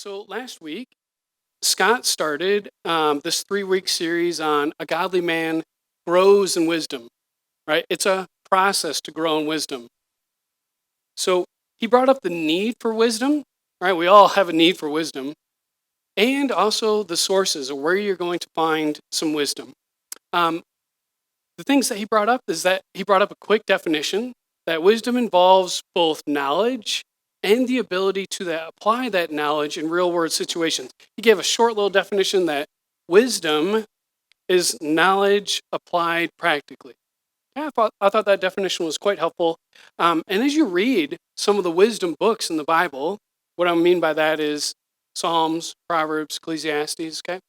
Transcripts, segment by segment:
So last week, Scott started this 3-week series on a godly man grows in wisdom, right? It's a process to grow in wisdom. So he brought up the need for wisdom, right? We all have a need for wisdom, and also the sources of where you're going to find some wisdom. Um, the things that he brought up is that he brought up a quick definition that wisdom involves both knowledge and the ability to apply that knowledge in real world situations. He gave a short little definition that wisdom is knowledge applied practically. Yeah, I thought that definition was quite helpful. And as you read some of the wisdom books in the Bible, what I mean by that is Psalms, Proverbs, Ecclesiastes, okay?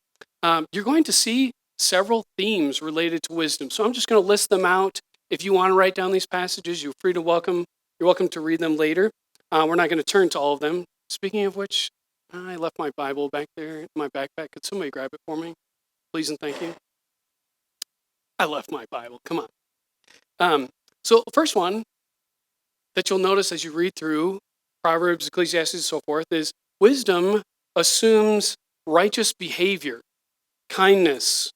You're going to see several themes related to wisdom. So I'm just going to list them out. If you want to write down these passages, you're welcome to read them later. We're not going to turn to all of them. Speaking of which, I left my Bible back there in my backpack. Could somebody grab it for me? Please and thank you. I left my Bible. Come on. So the first one that you'll notice as you read through Proverbs, Ecclesiastes, and so forth is wisdom assumes righteous behavior, kindness,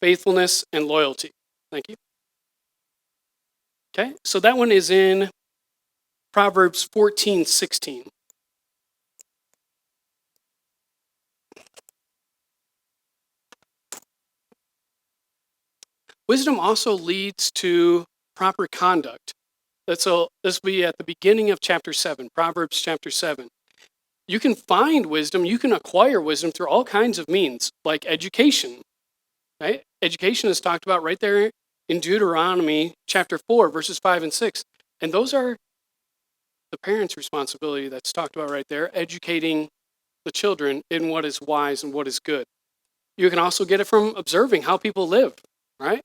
faithfulness, and loyalty. Thank you. Okay, so that one is in Proverbs 14:16. Wisdom also leads to proper conduct. This will be at the beginning of chapter 7, Proverbs chapter 7. You can find wisdom, you can acquire wisdom through all kinds of means, like education. Right? Education is talked about right there in Deuteronomy chapter 4, verses 5 and 6. And those are the parents' responsibility that's talked about right there, educating the children in what is wise and what is good. You can also get it from observing how people live, right?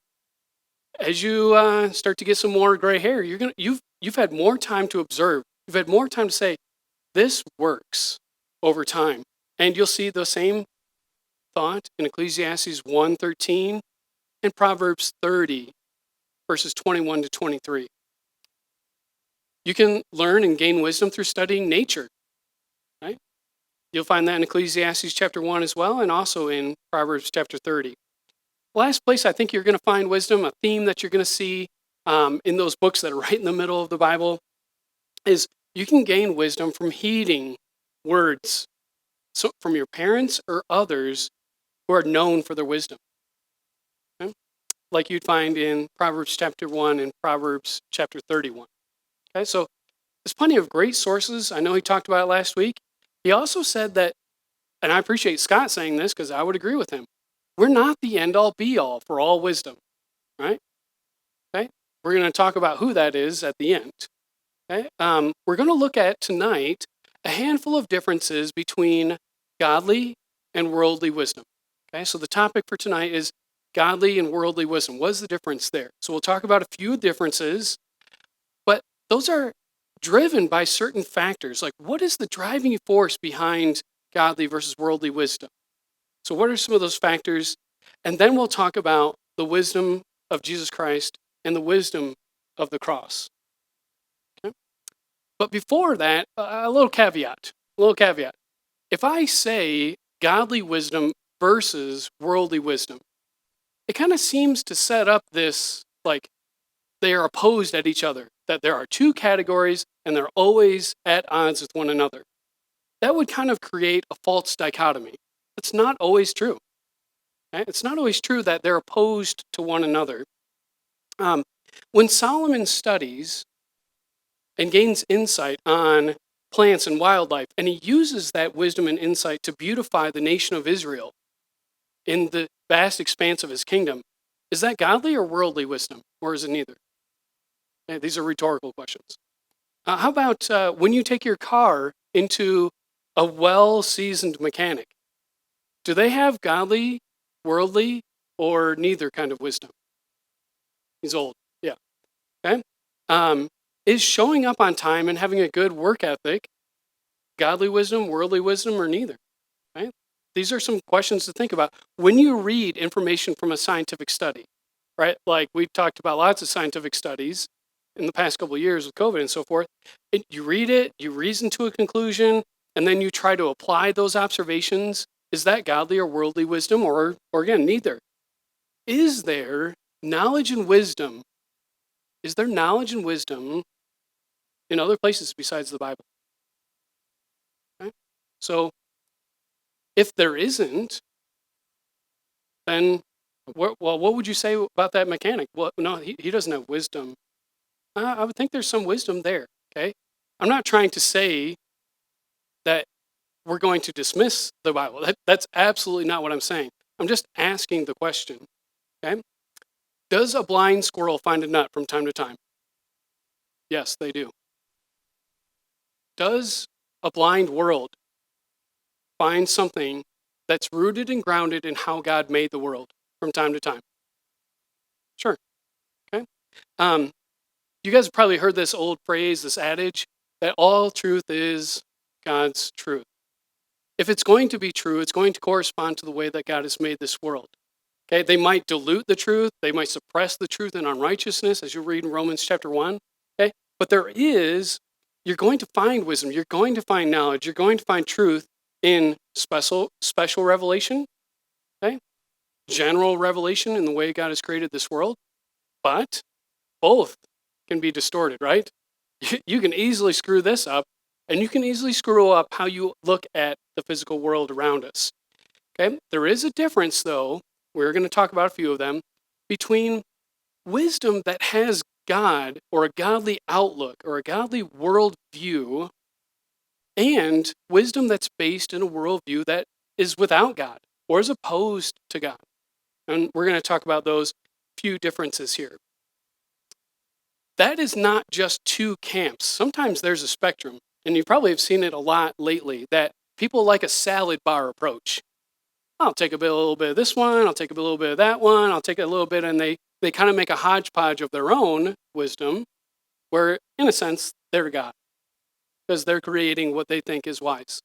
As you start to get some more gray hair, you've had more time to observe. You've had more time to say, this works over time. And you'll see the same thought in Ecclesiastes 1:13 and Proverbs 30, verses 21 to 23. You can learn and gain wisdom through studying nature, right? You'll find that in Ecclesiastes chapter 1 as well, and also in Proverbs chapter 30. Last place I think you're going to find wisdom, a theme that you're going to see in those books that are right in the middle of the Bible, is you can gain wisdom from heeding words from your parents or others who are known for their wisdom. Okay? Like you'd find in Proverbs chapter 1 and Proverbs chapter 31. Okay, so there's plenty of great sources. I know he talked about it last week. He also said that, and I appreciate Scott saying this because I would agree with him, we're not the end-all be-all for all wisdom, right? Okay, we're going to talk about who that is at the end. Okay, we're going to look at tonight a handful of differences between godly and worldly wisdom. Okay, so the topic for tonight is godly and worldly wisdom. What is the difference there? So we'll talk about a few differences, but those are driven by certain factors. Like, what is the driving force behind godly versus worldly wisdom? So what are some of those factors? And then we'll talk about the wisdom of Jesus Christ and the wisdom of the cross. Okay? But before that, a little caveat. If I say godly wisdom versus worldly wisdom, it kind of seems to set up this, like, they are opposed at each other, that there are two categories and they're always at odds with one another. That would kind of create a false dichotomy. It's not always true. Okay? It's not always true that they're opposed to one another. When Solomon studies and gains insight on plants and wildlife, and he uses that wisdom and insight to beautify the nation of Israel in the vast expanse of his kingdom, is that godly or worldly wisdom, or is it neither? Okay, these are rhetorical questions. How about when you take your car into a well-seasoned mechanic? Do they have godly, worldly, or neither kind of wisdom? He's old, yeah. Okay. Is showing up on time and having a good work ethic godly wisdom, worldly wisdom, or neither? Right? These are some questions to think about when you read information from a scientific study, right? Like we've talked about lots of scientific studies in the past couple of years with COVID and so forth. You read it, you reason to a conclusion, and then you try to apply those observations, is that godly or worldly wisdom, or again, neither? Is there knowledge and wisdom? Is there knowledge and wisdom in other places besides the Bible? Okay? So if there isn't, then what would you say about that mechanic? Well, no, he doesn't have wisdom. I would think there's some wisdom there. Okay, I'm not trying to say that we're going to dismiss the Bible. That's absolutely not what I'm saying. I'm just asking the question. Okay, does a blind squirrel find a nut from time to time? Yes, they do. Does a blind world find something that's rooted and grounded in how God made the world from time to time? Sure. Okay. Um, you guys have probably heard this old phrase, this adage, that all truth is God's truth. If it's going to be true, it's going to correspond to the way that God has made this world. Okay, they might dilute the truth, they might suppress the truth in unrighteousness, as you read in Romans chapter 1. Okay, but you're going to find wisdom, you're going to find knowledge, you're going to find truth in special revelation, okay, general revelation in the way God has created this world, but both can be distorted, right? You can easily screw this up, and you can easily screw up how you look at the physical world around us. Okay, there is a difference, though. We're going to talk about a few of them between wisdom that has God or a godly outlook or a godly worldview and wisdom that's based in a worldview that is without God or is opposed to God. And we're going to talk about those few differences here. That is not just two camps. Sometimes there's a spectrum, and you probably have seen it a lot lately, that people like a salad bar approach. I'll take a little bit of this one, I'll take a little bit of that one, I'll take a little bit, and they kind of make a hodgepodge of their own wisdom, where, in a sense, they're God, because they're creating what they think is wise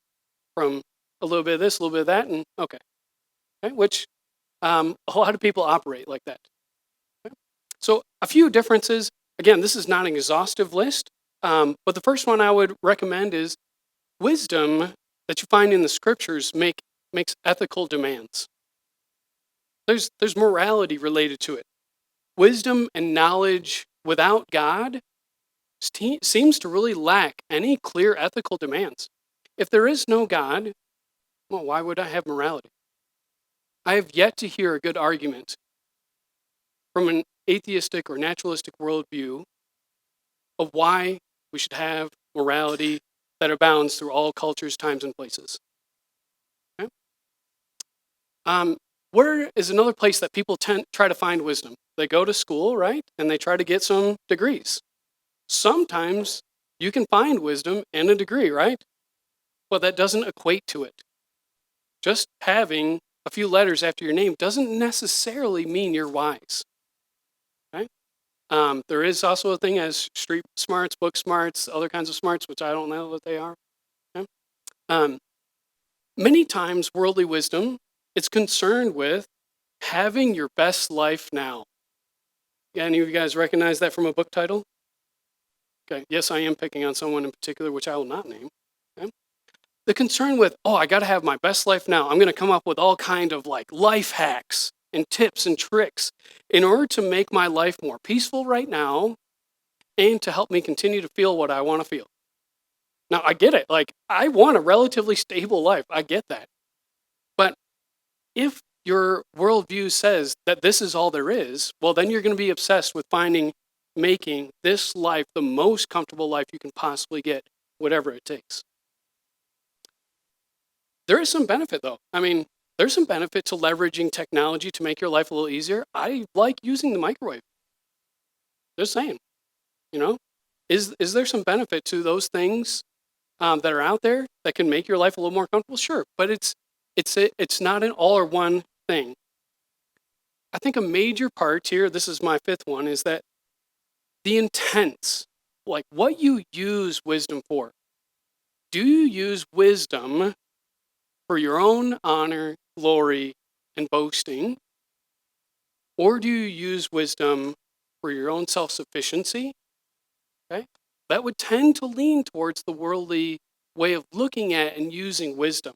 from a little bit of this, a little bit of that, and okay, which a lot of people operate like that. Okay? So a few differences. Again, this is not an exhaustive list, but the first one I would recommend is wisdom that you find in the scriptures makes ethical demands. There's morality related to it. Wisdom and knowledge without God seems to really lack any clear ethical demands. If there is no God, well, why would I have morality? I have yet to hear a good argument from an atheistic or naturalistic worldview of why we should have morality that abounds through all cultures, times, and places. Okay? Where is another place that people try to find wisdom? They go to school, right? And they try to get some degrees. Sometimes you can find wisdom in a degree, right? But that doesn't equate to it. Just having a few letters after your name doesn't necessarily mean you're wise. Okay? There is also a thing as street smarts, book smarts, other kinds of smarts, which I don't know what they are. Okay? Many times, worldly wisdom is concerned with having your best life now. Any of you guys recognize that from a book title? Okay, yes, I am picking on someone in particular, which I will not name. Okay? The concern with, I got to have my best life now. I'm going to come up with all kind of like life hacks and tips and tricks in order to make my life more peaceful right now and to help me continue to feel what I want to feel. Now, I get it. Like, I want a relatively stable life. I get that. But if your worldview says that this is all there is, well, then you're going to be obsessed with making this life the most comfortable life you can possibly get, whatever it takes. There is some benefit, though. I mean, there's some benefit to leveraging technology to make your life a little easier. I like using the microwave. Just saying, you know, is there some benefit to those things that are out there that can make your life a little more comfortable? Sure, but it's not an all or one thing. I think a major part here, this is my fifth one, is that the intents, like what you use wisdom for. Do you use wisdom for your own honor, glory, and boasting? Or do you use wisdom for your own self-sufficiency? Okay? That would tend to lean towards the worldly way of looking at and using wisdom.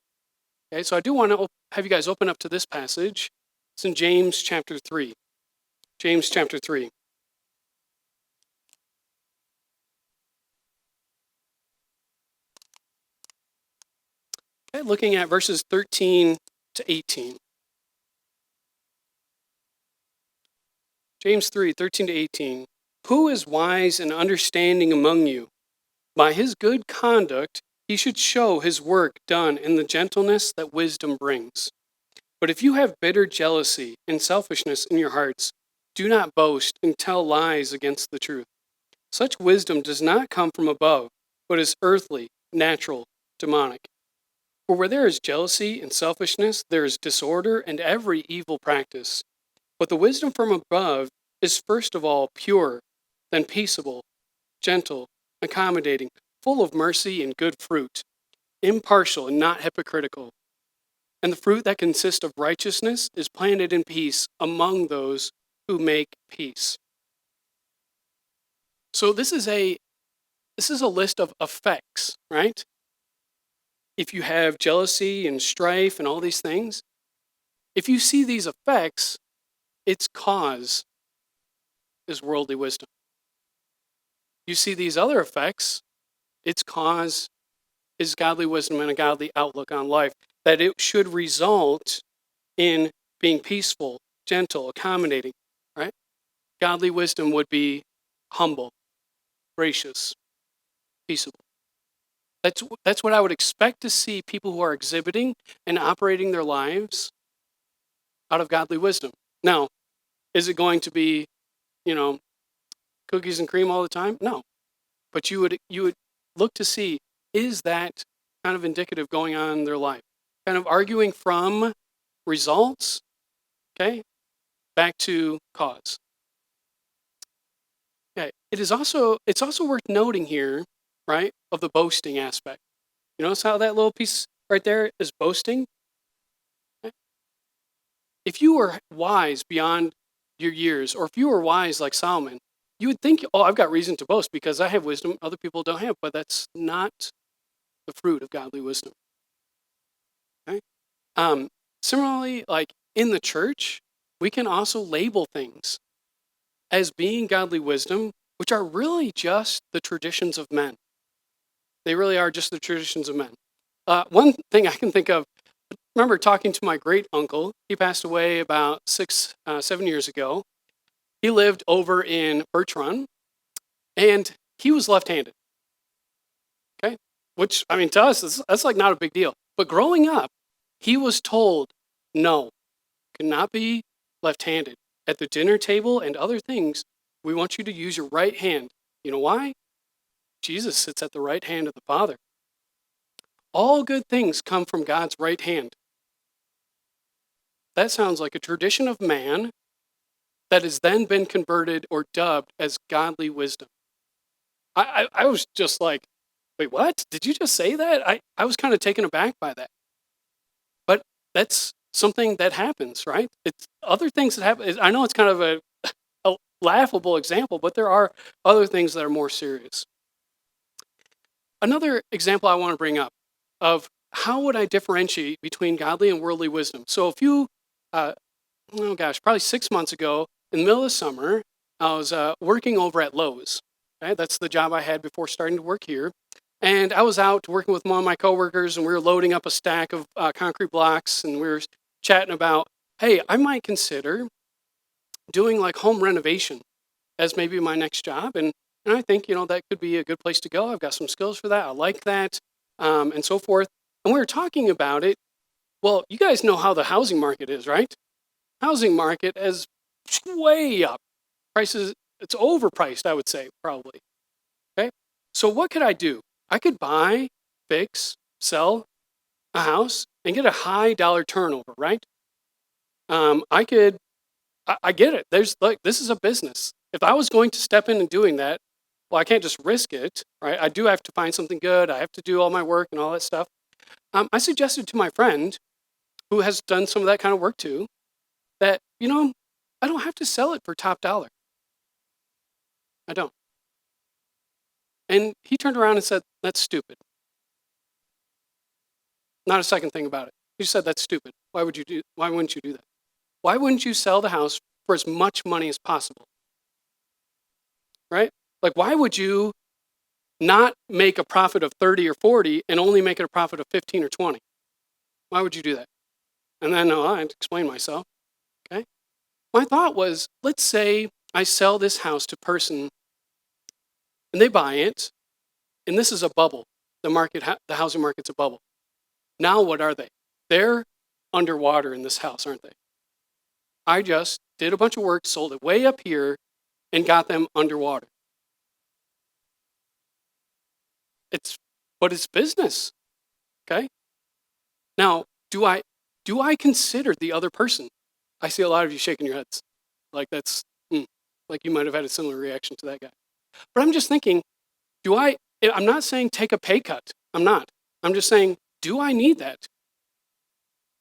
Okay, so I do want to have you guys open up to this passage. It's in James chapter 3. James chapter 3. Okay, looking at verses 13 to 18. James 3, 13 to 18. Who is wise and understanding among you? By his good conduct, he should show his work done in the gentleness that wisdom brings. But if you have bitter jealousy and selfishness in your hearts, do not boast and tell lies against the truth. Such wisdom does not come from above, but is earthly, natural, demonic. For where there is jealousy and selfishness, there is disorder and every evil practice. But the wisdom from above is first of all pure, then peaceable, gentle, accommodating, full of mercy and good fruit, impartial and not hypocritical. And the fruit that consists of righteousness is planted in peace among those who make peace. So this is a list of effects, right? If you have jealousy and strife and all these things, if you see these effects, its cause is worldly wisdom. You see these other effects, its cause is godly wisdom and a godly outlook on life, that it should result in being peaceful, gentle, accommodating, right? Godly wisdom would be humble, gracious, peaceable. That's what I would expect to see people who are exhibiting and operating their lives out of godly wisdom. Now, is it going to be, cookies and cream all the time? No. But you would look to see, is that kind of indicative going on in their life? Kind of arguing from results, okay, back to cause. Okay. It's also worth noting here, right, of the boasting aspect. You notice how that little piece right there is boasting? Okay. If you were wise beyond your years, or if you were wise like Solomon, you would think, oh, I've got reason to boast because I have wisdom other people don't have, but that's not the fruit of godly wisdom. Okay? Similarly, like in the church, we can also label things as being godly wisdom, which are really just the traditions of men. They really are just the traditions of men. One thing I can think of, remember talking to my great uncle. He passed away about 7 years ago. He lived over in Birch Run, and he was left-handed. Okay, which I mean to us, that's like not a big deal. But growing up, he was told, no, cannot be left-handed. At the dinner table and other things, we want you to use your right hand. You know why? Jesus sits at the right hand of the Father. All good things come from God's right hand. That sounds like a tradition of man that has then been converted or dubbed as godly wisdom. I was just like, wait, what? Did you just say that? I was kind of taken aback by that. But that's something that happens, right? It's other things that happen. I know it's kind of a laughable example, but there are other things that are more serious. Another example I want to bring up of how would I differentiate between godly and worldly wisdom? So a few, probably 6 months ago, in the middle of the summer, I was working over at Lowe's. Okay? That's the job I had before starting to work here. And I was out working with one of my coworkers, and we were loading up a stack of concrete blocks, and we were chatting about, hey, I might consider doing like home renovation as maybe my next job. And I think, that could be a good place to go. I've got some skills for that. I like that, and so forth. And we were talking about it. Well, you guys know how the housing market is, right? Housing market is way up. Prices, it's overpriced, I would say, probably. Okay. So what could I do? I could buy, fix, sell a house and get a high dollar turnover, right? I could, I get it. There's like, this is a business. If I was going to step in and doing that, well, I can't just risk it, right? I do have to find something good. I have to do all my work and all that stuff. I suggested to my friend who has done some of that kind of work too, that, I don't have to sell it for top dollar. I don't. And he turned around and said, that's stupid. Not a second thing about it. You said that's stupid. Why wouldn't you do that? Why wouldn't you sell the house for as much money as possible? Right? Like, why would you not make a profit of 30 or 40 and only make it a profit of 15 or 20? Why would you do that? And then I had to explain myself. Okay. My thought was, let's say I sell this house to person and they buy it, and this is a bubble. The housing market's a bubble. Now what are they? They're underwater in this house, aren't they? I just did a bunch of work, sold it way up here, and got them underwater. But it's business. Okay. Now, do I consider the other person? I see a lot of you shaking your heads, like that's like you might have had a similar reaction to that guy. But I'm just thinking, I'm not saying take a pay cut. I'm not. I'm just saying, do I need that?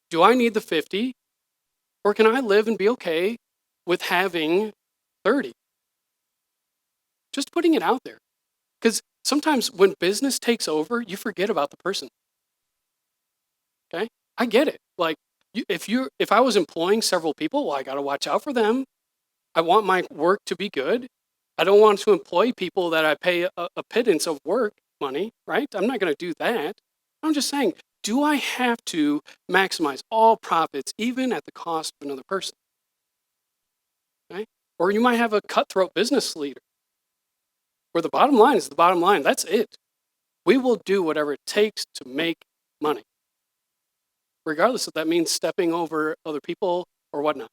Do I need the 50? Or can I live and be okay with having 30? Just putting it out there. Because sometimes when business takes over, you forget about the person. Okay? I get it. Like, if I was employing several people, well, I got to watch out for them. I want my work to be good. I don't want to employ people that I pay a pittance of work money, right? I'm not going to do that. I'm just saying, do I have to maximize all profits, even at the cost of another person? Okay? Or you might have a cutthroat business leader where the bottom line is the bottom line. That's it. We will do whatever it takes to make money, regardless if that means stepping over other people or whatnot.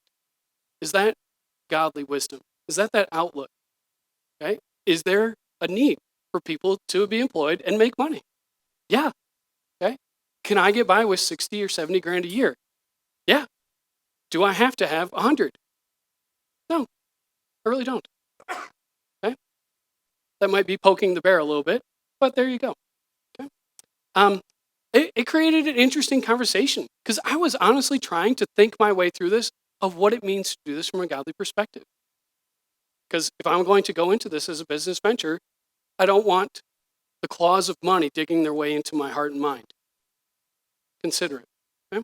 Is that godly wisdom? Is that outlook? Okay? Is there a need for people to be employed and make money? Yeah. Okay? Can I get by with 60 or 70 grand a year? Yeah. Do I have to have 100? No, I really don't. Okay? That might be poking the bear a little bit, but there you go. Okay? It created an interesting conversation because I was honestly trying to think my way through this of what it means to do this from a godly perspective. Because if I'm going to go into this as a business venture, I don't want the claws of money digging their way into my heart and mind. Consider it. Okay?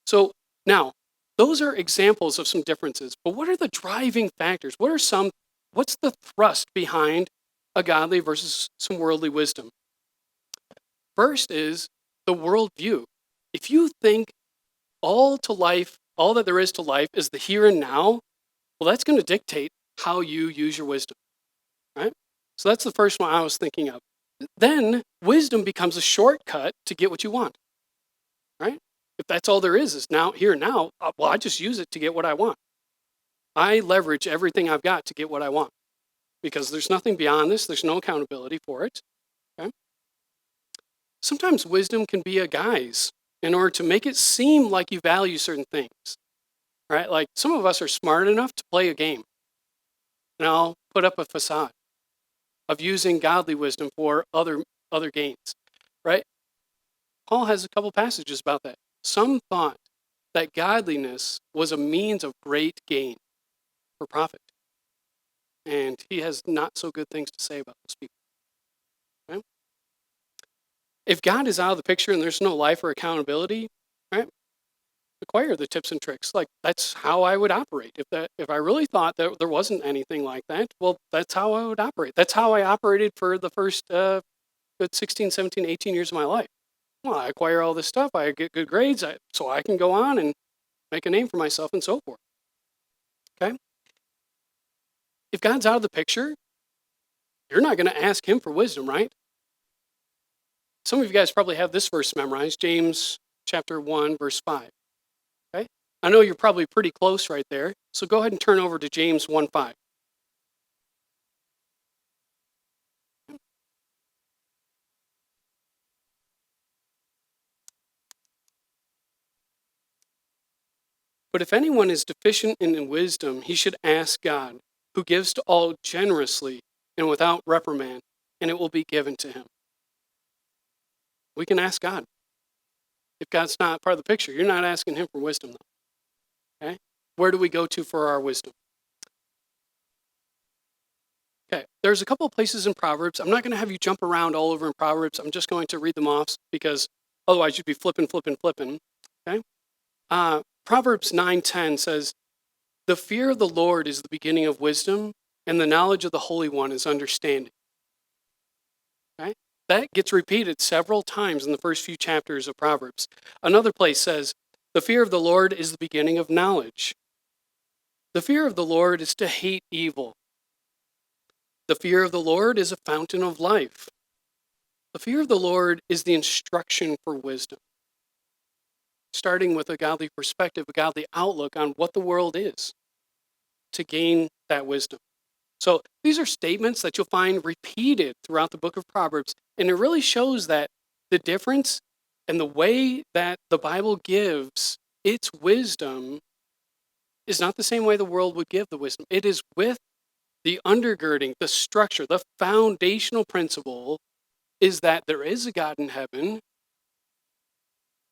So now, those are examples of some differences, but what are the driving factors? What's the thrust behind a godly versus some worldly wisdom? First is the worldview. If you think all that there is to life is the here and now, well, that's going to dictate how you use your wisdom, right? So that's the first one I was thinking of. Then wisdom becomes a shortcut to get what you want, right? If that's all there is now, here and now, well, I just use it to get what I want. I leverage everything I've got to get what I want because there's nothing beyond this. There's no accountability for it. Okay? Sometimes wisdom can be a guise in order to make it seem like you value certain things, right? Like some of us are smart enough to play a game. And I'll put up a facade of using godly wisdom for other gains, right? Paul has a couple passages about that. Some thought that godliness was a means of great gain for profit. And he has not so good things to say about those people. Right? If God is out of the picture and there's no life or accountability, right? Acquire the tips and tricks. Like that's how I would operate. If I really thought that there wasn't anything like that, well, that's how I would operate. That's how I operated for the first good 16, 17, 18 years of my life. Well, I acquire all this stuff. I get good grades so I can go on and make a name for myself and so forth. Okay? If God's out of the picture, you're not going to ask him for wisdom, right? Some of you guys probably have this verse memorized, James chapter 1, verse 5. Okay? I know you're probably pretty close right there, so go ahead and turn over to James 1:5. But if anyone is deficient in wisdom, he should ask God, who gives to all generously and without reprimand, and it will be given to him. We can ask God. If God's not part of the picture, you're not asking him for wisdom, though. Okay? Where do we go to for our wisdom? Okay, there's a couple of places in Proverbs. I'm not going to have you jump around all over in Proverbs. I'm just going to read them off because Otherwise, you'd be flipping. Okay. Proverbs 9:10 says, "The fear of the Lord is the beginning of wisdom, and the knowledge of the Holy One is understanding." Okay? That gets repeated several times in the first few chapters of Proverbs. Another place says, "The fear of the Lord is the beginning of knowledge." The fear of the Lord is to hate evil. The fear of the Lord is a fountain of life. The fear of the Lord is the instruction for wisdom, starting with a godly perspective, a godly outlook on what the world is to gain that wisdom. So these are statements that you'll find repeated throughout the book of Proverbs, and it really shows that the difference and the way that the Bible gives its wisdom is not the same way the world would give the wisdom. It is with the undergirding, the structure, the foundational principle is that there is a God in heaven.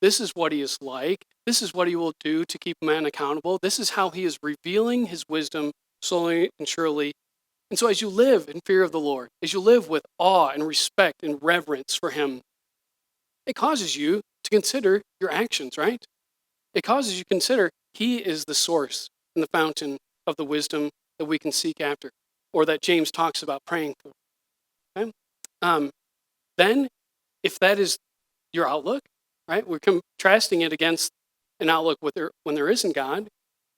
This is what he is like. This is what he will do to keep man accountable. This is how he is revealing his wisdom slowly and surely. And so as you live in fear of the Lord, as you live with awe and respect and reverence for him, it causes you to consider your actions, right? It causes you to consider he is the source and the fountain of the wisdom that we can seek after, or that James talks about praying for. Okay? Um, then, if that is your outlook, right? We're contrasting it against an outlook when there isn't God.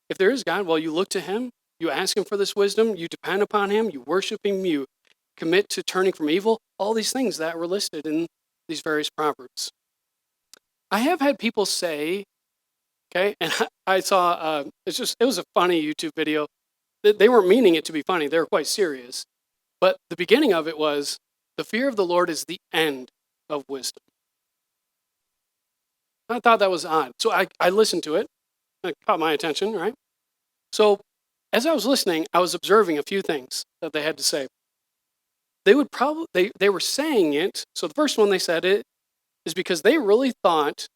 If there is God, well, you look to him, you ask him for this wisdom, you depend upon him, you worship him, you commit to turning from evil, all these things that were listed in these various proverbs. I have had people say, okay, and I saw, it was a funny YouTube video. They weren't meaning it to be funny, they were quite serious. But the beginning of it was, the fear of the Lord is the end of wisdom. I thought that was odd. So I listened to it. It caught my attention, right? So as I was listening, I was observing a few things that they had to say. They were saying it. So the first one they said it is because they really thought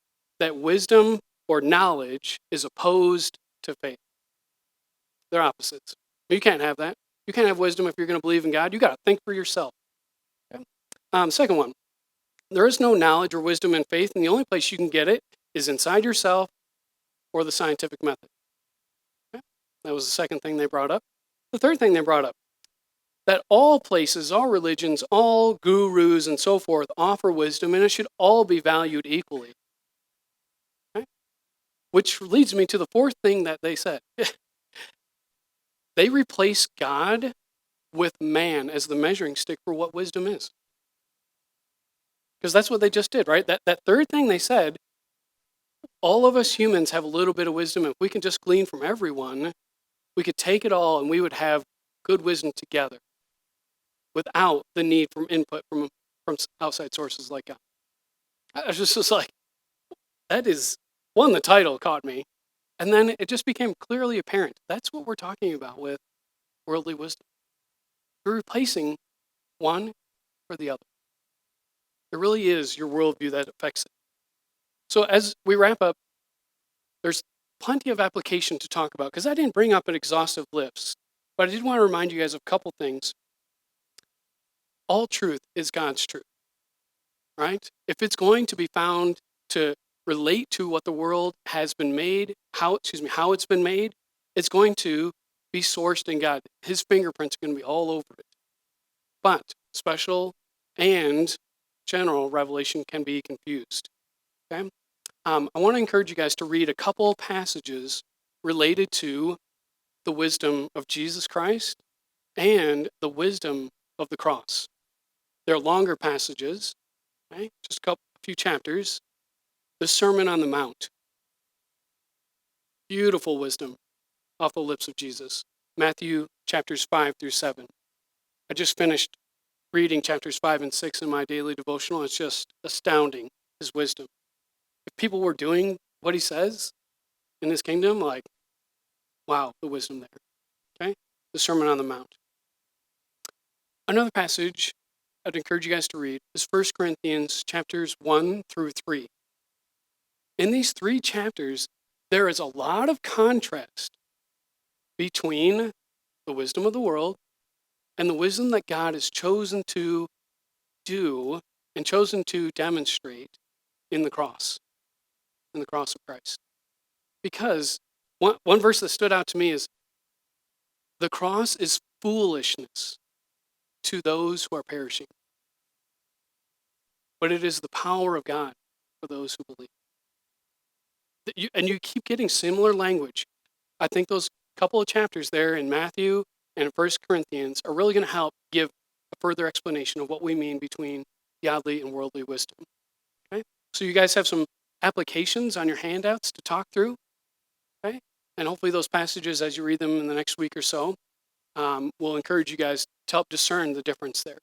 that wisdom or knowledge is opposed to faith. They're opposites. You can't have that. You can't have wisdom if you're going to believe in God. You got to think for yourself. Okay? Second one, there is no knowledge or wisdom in faith, and the only place you can get it is inside yourself or the scientific method. Okay? That was the second thing they brought up. The third thing they brought up, that all places, all religions, all gurus, and so forth offer wisdom, and it should all be valued equally. Okay? Which leads me to the fourth thing that they said. They replace God with man as the measuring stick for what wisdom is. Because that's what they just did, right? That third thing they said, all of us humans have a little bit of wisdom. If we can just glean from everyone, we could take it all and we would have good wisdom together without the need from input from outside sources like God. I was just like, that is, one, the title caught me. And then it just became clearly apparent. That's what we're talking about with worldly wisdom. You're replacing one for the other. It really is your worldview that affects it. So as we wrap up, there's plenty of application to talk about because I didn't bring up an exhaustive list, but I did want to remind you guys of a couple things. All truth is God's truth, right? If it's going to be found to relate to what the world has been made, how it's been made, it's going to be sourced in God. His fingerprints are going to be all over it. But special and general revelation can be confused. Okay? I want to encourage you guys to read a couple passages related to the wisdom of Jesus Christ and the wisdom of the cross. They're longer passages, okay? Just a few chapters. The Sermon on the Mount. Beautiful wisdom off the lips of Jesus. Matthew chapters 5 through 7. I just finished reading chapters 5 and 6 in my daily devotional. It's just astounding, his wisdom. If people were doing what he says in his kingdom, like, wow, the wisdom there. Okay? The Sermon on the Mount. Another passage I'd encourage you guys to read is 1 Corinthians chapters 1 through 3. In these three chapters, there is a lot of contrast between the wisdom of the world and the wisdom that God has chosen to do and chosen to demonstrate in the cross of Christ. Because one verse that stood out to me is, the cross is foolishness to those who are perishing, but it is the power of God for those who believe. And you keep getting similar language. I think those couple of chapters there in Matthew and 1 Corinthians are really going to help give a further explanation of what we mean between godly and worldly wisdom. Okay? So you guys have some applications on your handouts to talk through. Okay? And hopefully those passages, as you read them in the next week or so, will encourage you guys to help discern the difference there.